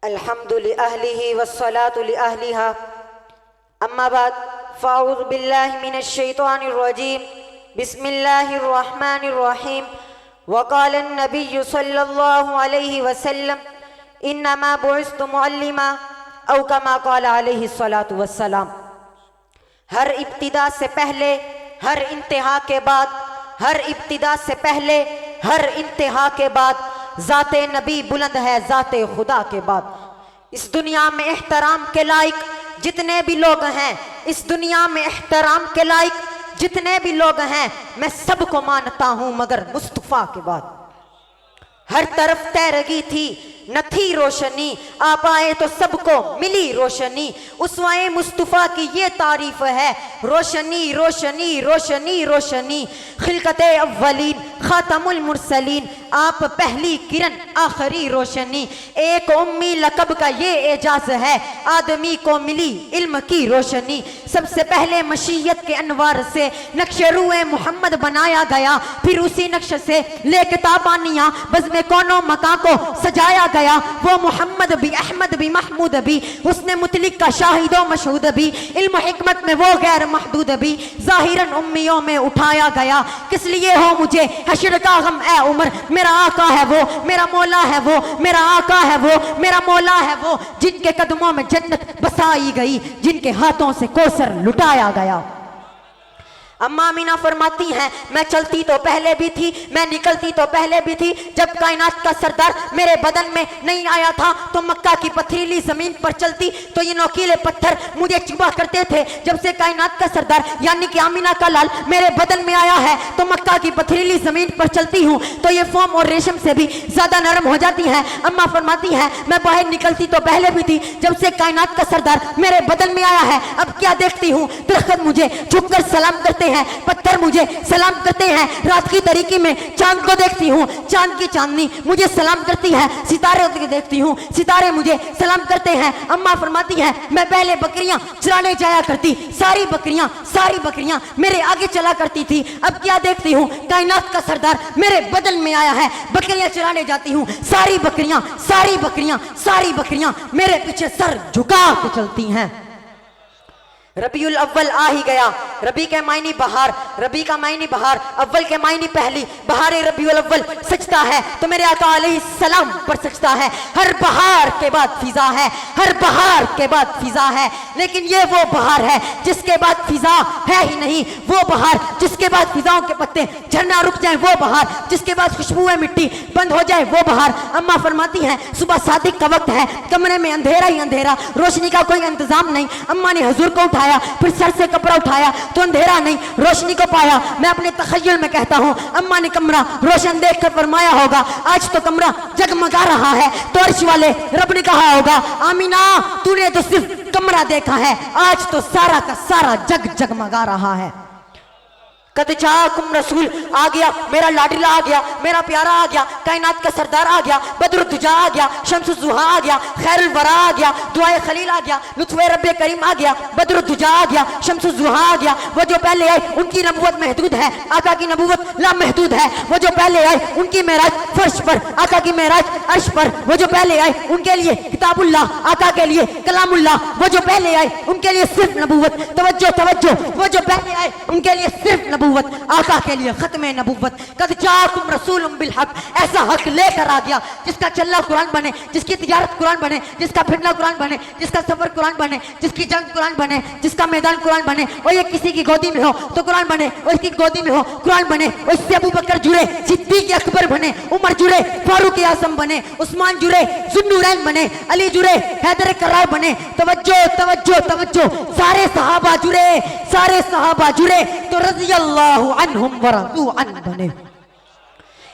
अल्हम्दु लिअहलिही वस्सलातु लिअहलिहा अम्मा बाद फ़अऊज़ु बिल्लाहि मिनश शैतानिर रजीम बिस्मिल्लाहिर रहमानिर रहीम वक़ाल अन्नबिय्यु सल्लल्लाहु अलैहि वसल्लम इन्नमा बुइस्तु मुअल्लिमा औ कमा क़ाल अलैहि सलातु वस्सलाम। हर इब्तिदा से पहले, हर इंतहा के बाद, हर इब्तिदा से पहले, हर इंतहा के बाद ज़ाते नबी बुलंद है ज़ाते खुदा के बाद। इस दुनिया में एहतराम के लायक जितने भी लोग हैं, इस दुनिया में एहतराम के लायक जितने भी लोग हैं, मैं सबको मानता हूं मगर मुस्तफ़ा के बाद। हर तरफ तैरगी थी न थी रोशनी, आप आए तो सबको मिली रोशनी। उसवाए मुस्तफ़ा की ये तारीफ है, रोशनी रोशनी रोशनी रोशनी। खिलकते अव्वलीन खातमुल मुरसलीन, आप पहली किरण आखिरी रोशनी। एक उम्मी लकब का ये एजाज है, आदमी को मिली इल्म की रोशनी। सबसे पहले मशीयत के अनवार से नक्शे रूए मोहम्मद बनाया गया, फिर उसी नक्श से ले किताबानियाँ बज़्म कौनो मका को सजाया गया। वो मोहम्मद भी, अहमद भी, महमूद भी, उसने मुतलिक का शाहिदो मशहूद भी, इल्म हिकमत में वो गैर महदूद भी, ज़ाहिरन उम्मियों में उठाया गया। किस लिए हो मुझे हश्र का गम ए उमर, मेरा आका है वो, मेरा मौला है वो, मेरा आका है वो, मेरा मौला है वो, जिनके कदमों में जन्नत बसाई गई, जिनके हाथों से कौसर लुटाया गया। अम्मा अमीना फरमाती हैं, मैं चलती तो पहले भी थी, मैं निकलती तो पहले भी थी। जब कायनात का सरदार मेरे बदन में नहीं आया था तो मक्का की पथरीली जमीन पर चलती तो ये नोकीले पत्थर मुझे चुभा करते थे। जब से कायनात का सरदार यानी कि आमीना का लाल मेरे बदन में आया है तो मक्का की पथरीली जमीन पर चलती हूँ तो ये फोम और रेशम से भी ज्यादा नरम हो जाती है। अम्मा फरमाती है, मैं बाहर निकलती तो पहले भी थी, जब से कायनात का सरदार मेरे बदन में आया है अब क्या देखती हूँ, दरख्त मुझे झुककर सलाम करते हैं, पत्थर मुझे सलाम करते हैं। रात की तरीकी में चांद को देखती हूँ, चांद की चांदनी मुझे सलाम करती है। सितारे देखती हूँ, सितारे मुझे सलाम करते हैं। अम्मा फरमाती है, मैं पहले बकरियां चराने जाया करती, सारी बकरियां मेरे आगे चला करती थी। अब क्या देखती हूँ, कायनात का सरदार मेरे बदन में आया है, बकरियां चराने जाती हूँ, सारी बकरियां मेरे पीछे सर झुका के चलती हैं। रबीउल अव्वल आ ही गया, रबी के मायनी बहार, रबी का मायनी बहार, अव्वल के मायनी पहली, बहार रबीउल अव्वल सजता है तो मेरे आका अलैहिस्सलाम पर सजता है। हर बहार के बाद फिजा है, हर बहार के बाद फिजा है, लेकिन ये वो बहार है जिसके बाद फिजा है ही नहीं, वो बहार जिसके बाद फिजाओं के पत्ते झरना रुक जाए, वो बहार जिसके बाद खुशबुएं मिट्टी बंद हो जाए, वो बहार। अम्मा फरमाती है, सुबह सादिक का वक्त है, कमरे में अंधेरा ही अंधेरा, रोशनी का कोई इंतजाम नहीं। अम्मा ने हुजूर को उठाया, फिर सर से कपड़ा उठाया तो अंधेरा नहीं, रोशनी को पाया। मैं अपने तखय्युल में कहता हूँ, अम्मा ने कमरा रोशन देखकर फरमाया होगा, आज तो कमरा जगमगा रहा है। तो अर्श वाले रब ने कहा होगा, आमीना तूने तो सिर्फ कमरा देखा है, आज तो सारा का सारा जग जगमगा रहा है। कद जाकुम रसूल आ गया, मेरा लाडला आ गया, मेरा प्यारा आ गया, कायनात का सरदार आ गया, बदरुद्दुजा आ गया, शम्सुज ज़ुहा आ गया, खैरुल वरा आ गया, दुआए खलील आ गया, लुत्फ़े रब्बे करीम आ गया, बदरुद्दुजा आ गया, शम्सुज ज़ुहा आ गया। वो जो पहले आए उनकी नबूवत महदूद है, आका की नबूवत लामहदूद है। वो जो पहले आए उनकी मेराज फर्श पर, आका की मेराज अर्श पर। वो जो पहले आए उनके लिए किताबुल्लाह, आका के लिए कलामुल्लाह। वो जो पहले आए उनके लिए सिर्फ नबूवत, तवज्जो तवज्जो। वो जो पहले आए उनके लिए सिर्फ नबूवत, आका के लिए खत्म नबूवत। कद जाकुम रसूलुम बिल हक, ऐसा हक लेकर आ गया जिसका चलना कुरान बने, जिसकी तिजारत कुरान बने, जिसका फिरना कुरान बने, जिसका सफर कुरान बने, जिसकी जंग कुरान बने, जिसका मैदान कुरान बने। और ये किसी की गोदी में हो तो कुरान बने, और इसकी गोदी में हो कुरान बने। और इससे अबू बकर जुड़े, सिद्दीक अकबर बने, उमर जुड़े, फारूक आज़म बने, उस्मान जुड़े, ज़ुन्नूरैन बने, अली जुड़े, हैदर करार बने। तवज्जो तवज्जो तवज्जो, सारे सहाबा जुड़े, सारे सहाबा जुड़े तो रज़ी अल्लाहु अन्हुम व रज़ू अन बने।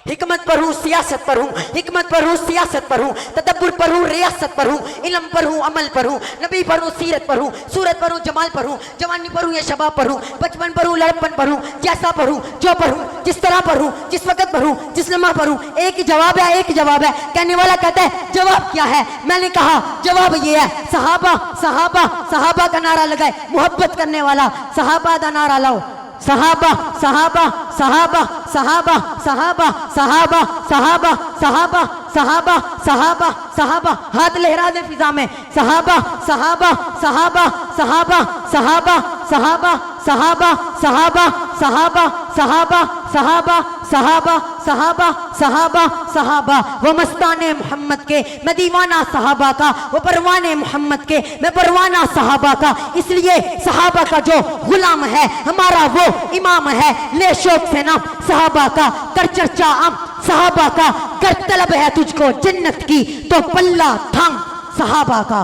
हिकमत पर हूँ, सियासत पर हूँ, हिकमत पर हूँ, सियासत पर हूँ, तदब्बुर पर हूँ, रियासत पर हूँ, इल्म पर हूँ, अमल पर हूँ, नबी पर हूँ, सीरत पर हूँ, सूरत पर हूँ, जमाल पर हूँ, जवानी पर हूँ या शबाब पर हूँ, बचपन पर हूँ, लड़कपन पर हूँ, जैसा पर हूँ, जो पर हूँ, जिस तरह पर हूँ, जिस वक्त पर हूँ, जिस लम्हा पर हूँ। एक ही जवाब है, एक ही जवाब है। कहने वाला कहता है जवाब क्या है? मैंने कहा जवाब ये है, सहाबा सहाबा सहाबा का नारा लगाए, मोहब्बत करने वाला सहाबा का नारा लाओ, सहाबा सहाबा सहाबा सहाबा सहाबा सहाबा सहाबा सहाबा सहाबा सहाबा सहाबा, हाथ लहरा दे फिजा में, सहाबा सहाबा सहाबा सहाबा सहाबा सहाबा सहाबा सहाबा सहाबा सहाबा सहाबा सहाबा सहाबा सहाबा सहाबा। वो मस्ताने मोहम्मद के, मैं दीवाना सहाबा का, वो परवाने मोहम्मद के, मैं परवाना सहाबा का। इसलिए सहाबा का जो गुलाम है हमारा वो इमाम है। ले शौक से नाम सहाबा का, कर चर्चा आम सहाबा का, कर तलब है तुझको जन्नत की तो पल्ला थाम सहाबा का।